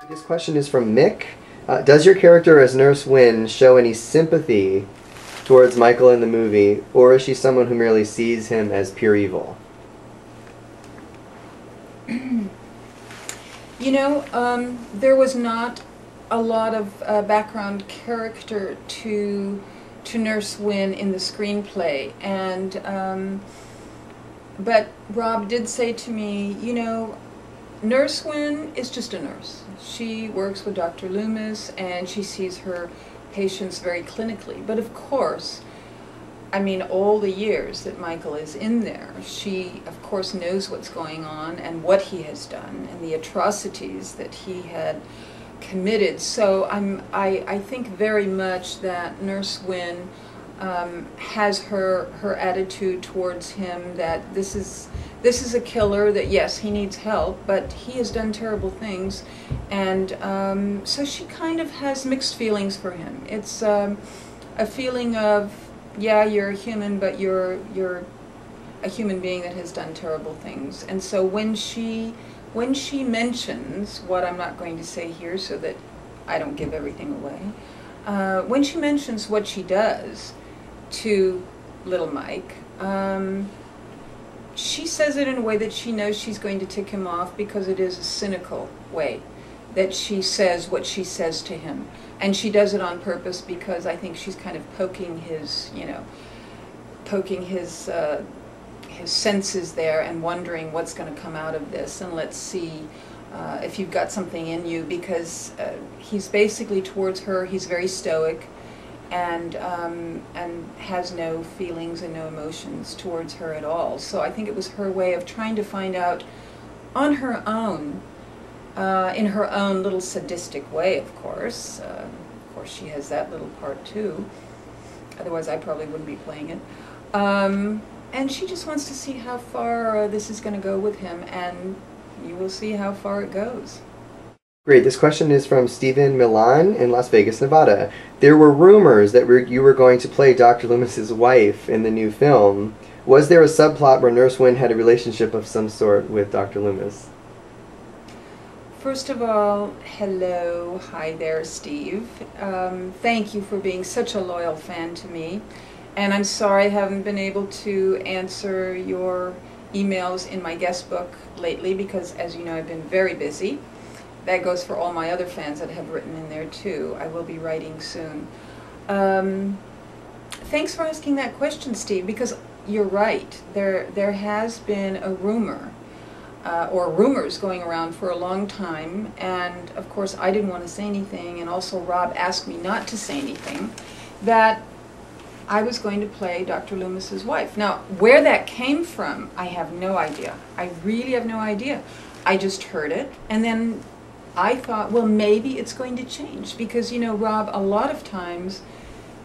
This question is from Mick. Does your character as Nurse Wynne show any sympathy towards Michael in the movie, or is she someone who merely sees him as pure evil? You know, there was not a lot of background character to Nurse Wynne in the screenplay, and but Rob did say to me, you know, Nurse Wynne is just a nurse. She works with Dr. Loomis and she sees her patients very clinically. But of course, I mean, all the years that Michael is in there, she of course knows what's going on and what he has done and the atrocities that he had committed. So I think very much that Nurse Wynne has her attitude towards him that this is a killer, that yes, he needs help, but he has done terrible things, and so she kind of has mixed feelings for him. It's a feeling of, yeah, you're a human, but you're a human being that has done terrible things. And so when she mentions what I'm not going to say here so that I don't give everything away, when she mentions what she does to little Mike, she says it in a way that she knows she's going to tick him off, because it is a cynical way that she says what she says to him. And she does it on purpose, because I think she's kind of poking his, you know, poking his senses there and wondering what's going to come out of this, and let's see if you've got something in you, because he's basically towards her, he's very stoic, and has no feelings and no emotions towards her at all. So I think it was her way of trying to find out on her own, in her own little sadistic way, of course. Of course, she has that little part too. Otherwise, I probably wouldn't be playing it. And she just wants to see how far this is going to go with him, and you will see how far it goes. Great. This question is from Stephen Milan in Las Vegas, Nevada. There were rumors that you were going to play Dr. Loomis's wife in the new film. Was there a subplot where Nurse Wynne had a relationship of some sort with Dr. Loomis? First of all, hello. Hi there, Steve. Thank you for being such a loyal fan to me. And I'm sorry I haven't been able to answer your emails in my guest book lately, because, as you know, I've been very busy. That goes for all my other fans that have written in there too. I will be writing soon. Thanks for asking that question, Steve, because you're right. There has been a rumor, or rumors going around for a long time, and of course I didn't want to say anything, and also Rob asked me not to say anything, that I was going to play Dr. Loomis's wife. Now, where that came from, I have no idea. I really have no idea. I just heard it, and then I thought, well, maybe it's going to change, because, you know, Rob a lot of times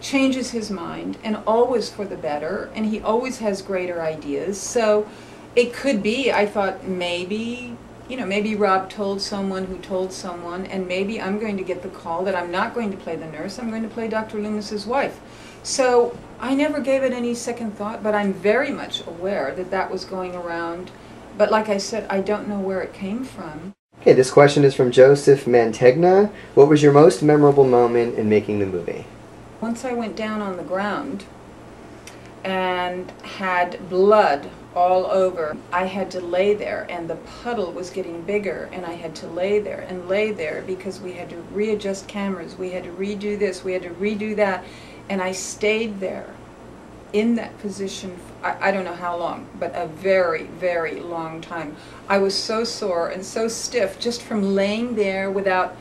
changes his mind, and always for the better, and he always has greater ideas. So it could be, I thought, maybe, you know, maybe Rob told someone who told someone, and maybe I'm going to get the call that I'm not going to play the nurse, I'm going to play Dr. Loomis's wife. So I never gave it any second thought, but I'm very much aware that that was going around. But like I said, I don't know where it came from. Okay, this question is from Joseph Mantegna. What was your most memorable moment in making the movie? Once I went down on the ground and had blood all over, I had to lay there, and the puddle was getting bigger, and I had to lay there and lay there, because we had to readjust cameras, we had to redo this, we had to redo that, and I stayed there in that position, I don't know how long, but a very, very long time. I was so sore and so stiff just from laying there without,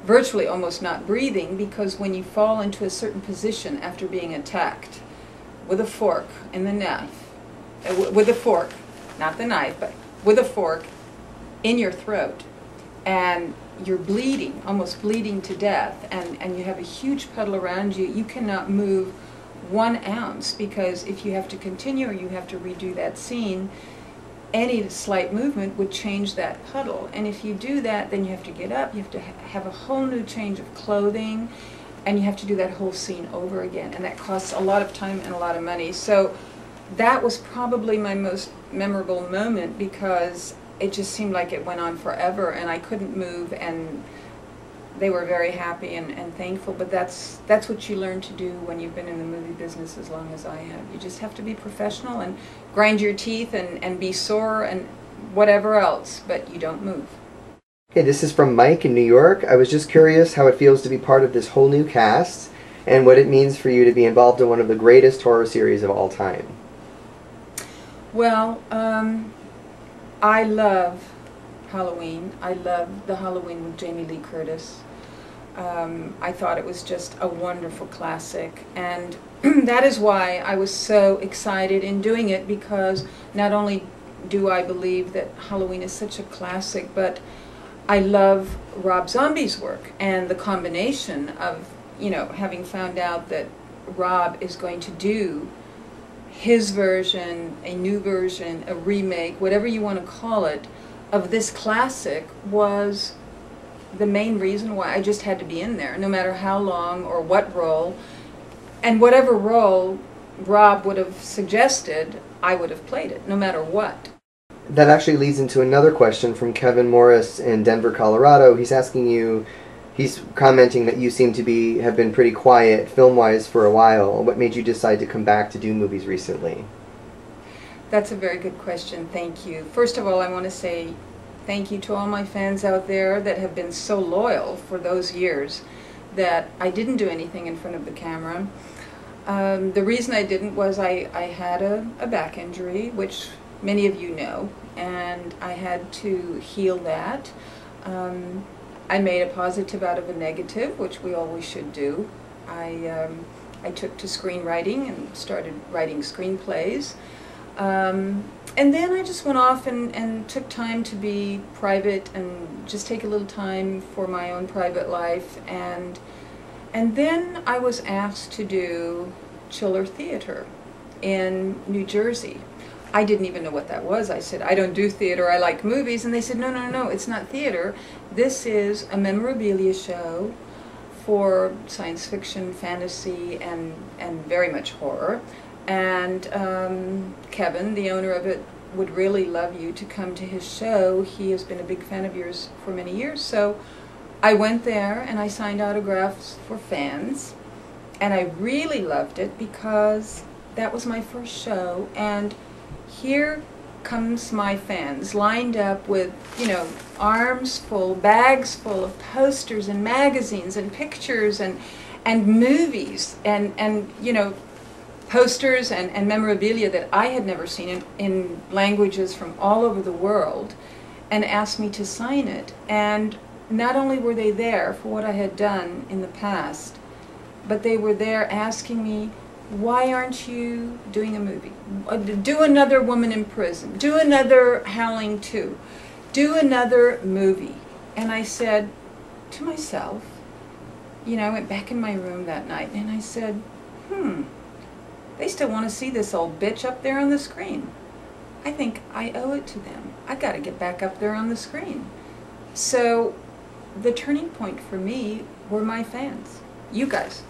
virtually almost not breathing, because when you fall into a certain position after being attacked with a fork and the knife, with a fork, not the knife, but with a fork in your throat, and you're bleeding, almost bleeding to death, and you have a huge puddle around you, you cannot move 1 ounce, because if you have to continue or you have to redo that scene, any slight movement would change that puddle. And if you do that, then you have to get up, you have to have a whole new change of clothing, and you have to do that whole scene over again, and that costs a lot of time and a lot of money. So that was probably my most memorable moment, because it just seemed like it went on forever, and I couldn't move, and they were very happy and thankful, but that's what you learn to do when you've been in the movie business as long as I have. You just have to be professional and grind your teeth and be sore and whatever else, but you don't move. Okay, this is from Mike in New York. I was just curious how it feels to be part of this whole new cast and what it means for you to be involved in one of the greatest horror series of all time. Well, I love Halloween. I love the Halloween with Jamie Lee Curtis. I thought it was just a wonderful classic, and that is why I was so excited in doing it, because not only do I believe that Halloween is such a classic, but I love Rob Zombie's work, and the combination of, you know, having found out that Rob is going to do his version, a new version, a remake, whatever you want to call it, of this classic was the main reason why I just had to be in there, no matter how long or what role. And whatever role Rob would have suggested, I would have played it, no matter what. That actually leads into another question from Kevin Morris in Denver, Colorado. He's asking you, he's commenting that you seem to have been pretty quiet film-wise for a while. What made you decide to come back to do movies recently? That's a very good question. Thank you. First of all, I want to say thank you to all my fans out there that have been so loyal for those years that I didn't do anything in front of the camera. The reason I didn't was I had a back injury, which many of you know, and I had to heal that. I made a positive out of a negative, which we always should do. I took to screenwriting and started writing screenplays. And then I just went off and took time to be private and just take a little time for my own private life. And then I was asked to do Chiller Theater in New Jersey. I didn't even know what that was. I said, I don't do theater, I like movies. And they said, no, no, no, it's not theater. This is a memorabilia show for science fiction, fantasy, and very much horror. And Kevin, the owner of it, would really love you to come to his show. He has been a big fan of yours for many years. So I went there and I signed autographs for fans. And I really loved it because that was my first show. And here comes my fans lined up with, you know, arms full, bags full of posters and magazines and pictures and movies and you know, posters and memorabilia that I had never seen in languages from all over the world, and asked me to sign it. And not only were they there for what I had done in the past, but they were there asking me, why aren't you doing a movie? Do another Woman in Prison. Do another Howling 2. Do another movie. And I said to myself, you know, I went back in my room that night and I said, they still want to see this old bitch up there on the screen. I think I owe it to them. I got to get back up there on the screen. So the turning point for me were my fans, you guys.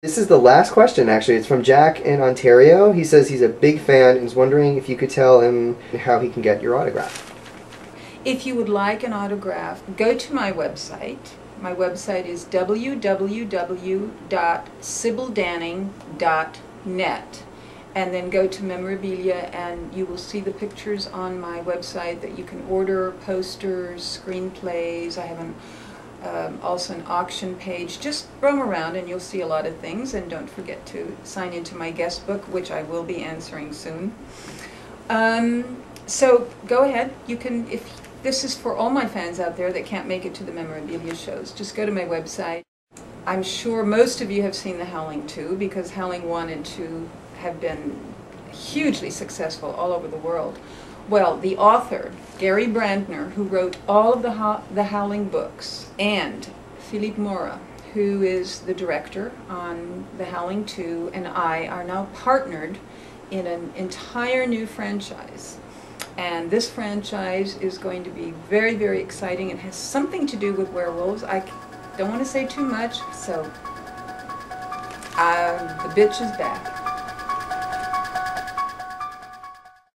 This is the last question, actually. It's from Jack in Ontario. He says he's a big fan and is wondering if you could tell him how he can get your autograph. If you would like an autograph, go to my website. My website is www.sybildanning.net. And then go to memorabilia and you will see the pictures on my website that you can order, posters, screenplays. I have also an auction page. Just roam around and you'll see a lot of things, and don't forget to sign into my guest book, which I will be answering soon. So go ahead, you can, if this is for all my fans out there that can't make it to the memorabilia shows, just go to my website. I'm sure most of you have seen the Howling 2 because Howling 1 and 2 have been hugely successful all over the world. Well, the author, Gary Brandner, who wrote all of the Howling books, and Philippe Mora, who is the director on the Howling 2, and I are now partnered in an entire new franchise. And this franchise is going to be very, very exciting. It has something to do with werewolves. I don't want to say too much, so the bitch is back.